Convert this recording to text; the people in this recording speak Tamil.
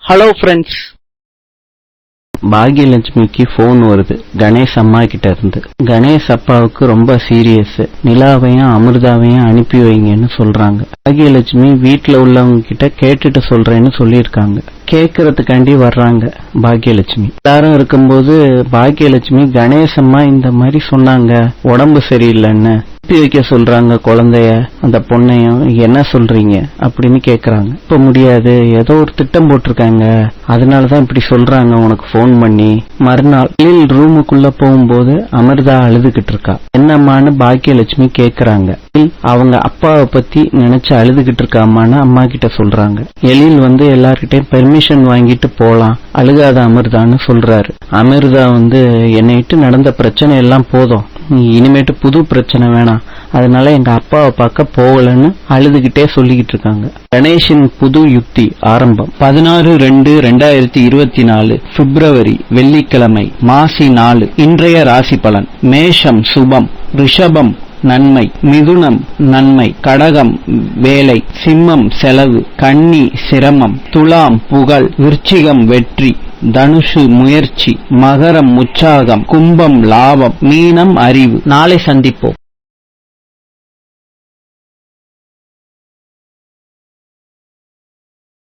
Hello friends. பாக்யலட்சுமிக்கு போன் வருது கணேஷ் அம்மா கிட்ட இருந்து. கணேஷ் அப்பாவுக்கு ரொம்ப சீரியஸ், நிலாவையும் அமிர்தாவையும் அனுப்பி வைங்கன்னு சொல்றாங்க. பாக்யலட்சுமி வீட்டுல உள்ளவங்க கிட்ட கேட்டுட்டு சொல்றேன்னு சொல்லியிருக்காங்க. கேக்குறதுக்காண்டி வர்றாங்க பாக்யலட்சுமி. எல்லாரும் இருக்கும்போது பாக்யலட்சுமி கணேஷ் அம்மா இந்த மாதிரி சொன்னாங்க, உடம்பு சரியில்லைன்னு அனுப்பி வைக்க சொல்றாங்க குழந்தைய, அந்த பொண்ணையும், என்ன சொல்றீங்க அப்படின்னு கேக்குறாங்க. இப்ப முடியாது, ஏதோ ஒரு திட்டம் போட்டிருக்காங்க, அதனாலதான் இப்படி சொல்றாங்க உனக்கு போன் பண்ணி. மறுநாள் ரூமுக்குள்ள போகும்போது அமிர்தா அழுதுகிட்டு இருக்கா. என்னம்மான்னு பாக்யலட்சுமி கேக்குறாங்க. அவங்க அப்பாவை பத்தி நினைச்சு அழுதுகிட்டு இருக்காமான்னு அம்மா கிட்ட சொல்றாங்க. எழில் எல்லார்கிட்டையும் பெர்மிஷன் வாங்கிட்டு போலாம், அழுகாத அமிர்தான்னு சொல்றாரு. அமிர்தா என்னைட்டு நடந்த பிரச்சனை எல்லாம் போதும், இனிமேட்டு புது பிரச்சனை வேணாம், அதனால எங்க அப்பாவை பார்க்க போகலன்னு அழுதுகிட்டே சொல்லிக்கிட்டு இருக்காங்க. கணேஷின் புது யுக்தி ஆரம்பம். 16/2/2024 பிப்ரவரி வெள்ளிக்கிழமை, மாசி 4. இன்றைய ராசி பலன். மேஷம் சுபம், ரிஷபம் நன்மை, மிதுனம் நன்மை, கடகம் வேலை, சிம்மம் செலவு, கன்னி சிரமம், துலாம் புகழ், விருச்சிகம் வெற்றி, தனுஷு முயற்சி, மகரம் உற்சாகம், கும்பம் லாபம், மீனம் அறிவு. நாளை சந்திப்போம்.